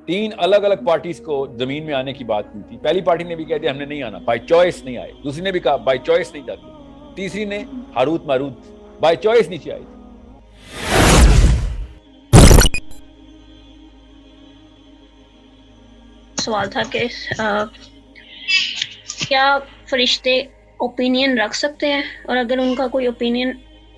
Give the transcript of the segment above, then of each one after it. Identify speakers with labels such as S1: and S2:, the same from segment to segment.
S1: 3 الگ الگ پارٹیز کو زمین میں آنے کی بات کی تھی. پہلی پارٹی نے بھی کہہ دیا ہم نے نہیں آنا, بائی چوائس نہیں آئے. دوسری نے بھی کہا بائی چوائس نہیں جاتے. تیسری نے ہاروت ماروت بائی چوائس نیچے آئی تھی.
S2: سوال تھا کہ کیا فرشتے اوپینین رکھ سکتے ہیں, اور اگر ان کا کوئی اوپینین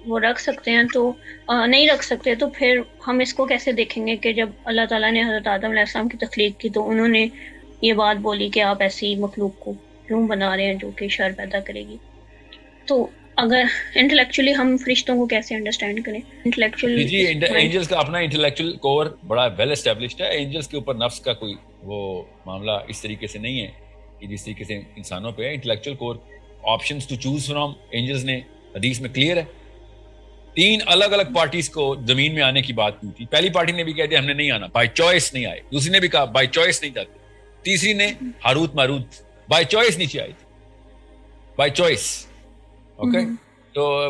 S2: وہ رکھ سکتے ہیں تو نہیں رکھ سکتے تو پھر ہم اس کو کیسے دیکھیں گے کہ جب اللہ تعالیٰ نے حضرت آدم علیہ السلام کی تخلیق کی تو انہوں نے یہ بات بولی کہ آپ ایسی مخلوق کو کیوں بنا رہے ہیں جو کہ شر پیدا کرے گی. تو اگر انٹلیکچولی ہم فرشتوں کو کیسے انڈرسٹینڈ کریں؟
S1: جی اینجلز کا اپنا انٹلیکچوئل کور بڑا ویل اسٹیبلشڈ ہے. اینجلز کے اوپر نفس کا کوئی وہ معاملہ اس طریقے سے نہیں ہے کہ جس طریقے سے انسانوں پہ ہے. Intellectual core options to choose from angels نے حدیث میں کلیئر ہے. 3 الگ الگ پارٹیز کو زمین میں آنے کی بات کی تھی. پہلی پارٹی نے بھی کہہ دیا ہم نے نہیں آنا, بائی چوائس نہیں آئے. دوسری نے بھی کہا بائی چوائس نہیں جاتے. تیسری نے ہاروت ماروت بائی چوائس نیچے آئی تھی, بائی چوائس. اوکے, تو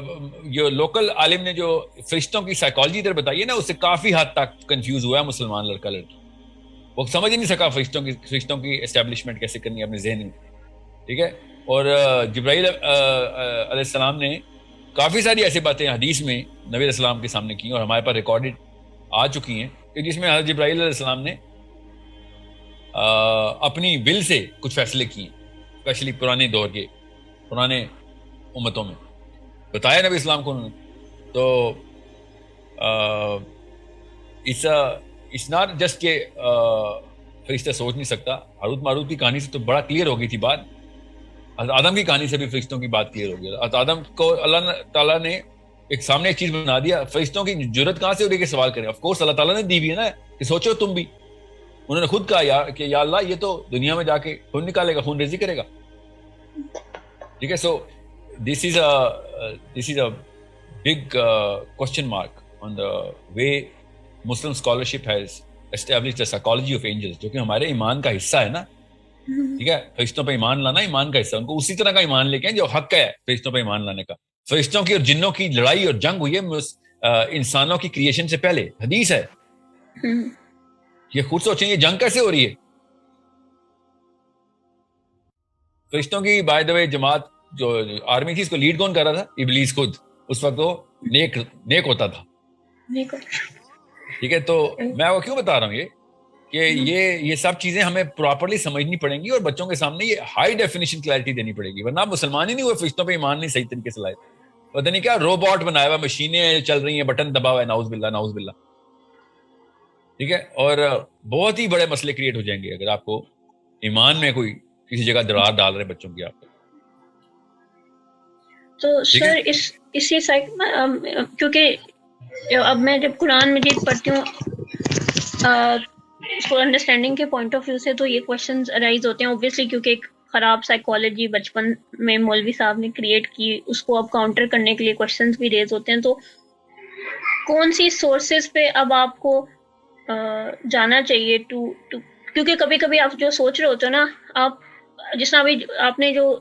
S1: یہ لوکل عالم نے جو فرشتوں کی سائیکالوجی ادھر بتائی ہے نا, اس سے کافی حد تک کنفیوز ہوا ہے مسلمان لڑکا لڑکی. وہ سمجھ ہی نہیں سکا فرشتوں کی اسٹیبلشمنٹ کیسے کرنی ہے اپنے ذہن میں. ٹھیک ہے, اور جبرائیل علیہ السلام نے کافی ساری ایسی باتیں حدیث میں نبی علیہ السلام کے سامنے کی اور ہمارے پاس ریکارڈڈ آ چکی ہیں کہ جس میں حضرت جبرائیل علیہ السلام نے اپنی ول سے کچھ فیصلے کیے, اسپیشلی پرانے دور کے پرانے امتوں میں بتایا نبی اسلام کو انہوں نے. تو اٹس ناٹ جسٹ کہ فرشتہ سوچ نہیں سکتا. ہاروت ماروت کی کہانی سے تو بڑا کلیئر ہو گئی تھی بات. آدم کی کہانی سے بھی فرشتوں کی بات کلیئر ہو گئی. آدم کو اللہ تعالیٰ نے ایک سامنے ایک چیز بنا دیا. فرشتوں کی جرت کہاں سے ہو رہی کہ سوال کریں؟ آف کورس اللہ تعالیٰ نے دی ہوئی ہے نا کہ سوچو تم بھی. انہوں نے خود کہا کہ یا اللہ یہ تو دنیا میں جا کے خون نکالے گا, خون ریزی کرے گا. ٹھیک ہے, سو this is a big question mark on the way Muslim scholarship has established the psychology of angels, جو کہ ہمارے ایمان کا حصہ ہے نا. ٹھیک ہے, فرشتوں پہ ایمان لانا ایمان کا حصہ. ان کو اسی طرح کا ایمان لے کے جو حق ہے فرشتوں پہ ایمان لانے کا. فرشتوں کی اور جنوں کی لڑائی اور جنگ ہوئی ہے انسانوں کی کریشن سے پہلے. حدیث ہے, یہ خود سوچیں یہ جنگ کیسے ہو رہی ہے. فرشتوں کی بائی دا وے جماعت جو آرمی تھی اس کو لیڈ کون کر رہا تھا؟ ابلیس خود. اس وقت وہ نیک ہوتا تھا. ٹھیک ہے, تو میں وہ کیوں بتا رہا ہوں یہ کہ یہ سب چیزیں ہمیں پراپرلی سمجھنی پڑیں گی اور بچوں کے سامنے یہ ہائی ڈیفینیشن کلیئرٹی دینی پڑے گی. ورنہ مسلمان ہی نہیں ہوئے, فرشتوں پہ ایمان نہیں صحیح طریقے سے لائے. پتہ نہیں کیا روبوٹ بنایا ہوا, مشینیں چل رہی ہیں, بٹن دبا ہوا ہے. نعوذ باللہ نعوذ باللہ. ٹھیک ہے, اور بہت ہی بڑے مسئلے کریٹ ہو جائیں گے اگر آپ کو ایمان میں کوئی کسی جگہ درار ڈال رہے بچوں کی. آپ
S2: تو سر اسی کیونکہ اب میں جب قرآن مجید پڑھتی ہوں اس کو انڈرسٹینڈنگ کے پوائنٹ آف ویو سے تو یہ کوشچنز ارائز ہوتے ہیں اوبویسلی, کیونکہ ایک خراب سائیکالوجی بچپن میں مولوی صاحب نے کریٹ کی, اس کو اب کاؤنٹر کرنے کے لیے کوشچنز بھی ریز ہوتے ہیں. تو کون سی سورسز پہ اب آپ کو جانا چاہیے کیونکہ کبھی کبھی آپ جو سوچ رہے ہوتے ہو نا, آپ جس طرح ابھی آپ نے جو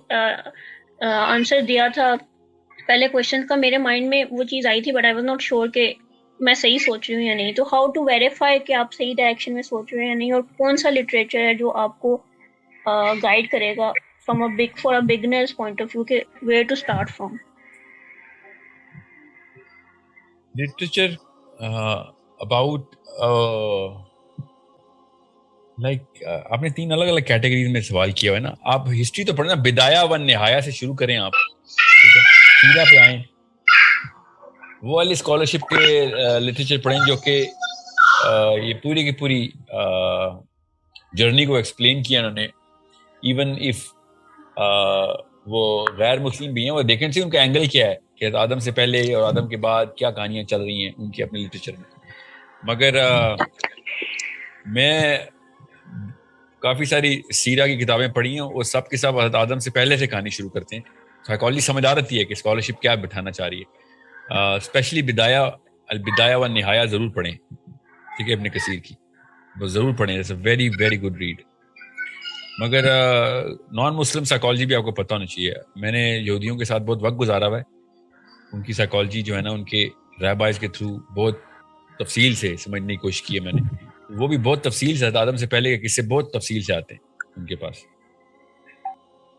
S2: آنسر دیا تھا پہلے کویشچن کا, میرے مائنڈ میں وہ چیز آئی تھی but I was not sure کہ میں صحیح سوچ رہی ہوں یا نہیں. تو ہاؤ ٹو ویریفائی کہ آپ صحیح ڈائریکشن میں سوچ رہے ہیں یا نہیں, اور کون سا لٹریچر ہے جو آپ کو گائیڈ کرے گا for a beginners point of view کہ where to start from.
S1: Literature about like آپ نے 3 الگ الگ کیٹیگریز میں سوال کیا ہوا ہے نا. آپ ہسٹری تو پڑھنا, بدایا و نہایا سے شروع کریں آپ. ٹھیک ہے, سیرہ پہ آئیں, وہ والی اسکالرشپ کے لٹریچر پڑھیں جو کہ یہ پوری کی پوری جرنی کو ایکسپلین کیا انہوں نے. ایون اف وہ غیر مسلم بھی ہیں, وہ دیکھیں سے ان کا اینگل کیا ہے کہ آدم سے پہلے اور آدم کے بعد کیا کہانیاں چل رہی ہیں ان کی اپنے لٹریچر میں. مگر میں کافی ساری سیرہ کی کتابیں پڑھی ہیں, وہ سب کے سب حضرت آدم سے پہلے سے کہانی شروع کرتے ہیں. سائیکالوجی سمجھ آ رہتی ہے کہ اسکالرشپ کیا بٹھانا چاہ رہی ہے. اسپیشلی البدایہ و نہایا ضرور پڑھیں. ٹھیک ہے, ابن کثیر کی وہ ضرور پڑھیں. It's a very very good read. مگر نان مسلم سائیکالوجی بھی آپ کو پتہ ہونا چاہیے. میں نے یہودیوں کے ساتھ بہت وقت گزارا ہوا ہے. ان کی سائیکالوجی جو ہے نا, ان کے رہبائز کے تھرو بہت تفصیل سے سمجھنے کی کوشش کی ہے میں نے. وہ بھی بہت تفصیل سے آدم سے پہلے کے قصے بہت تفصیل سے آتے ہیں ان کے پاس.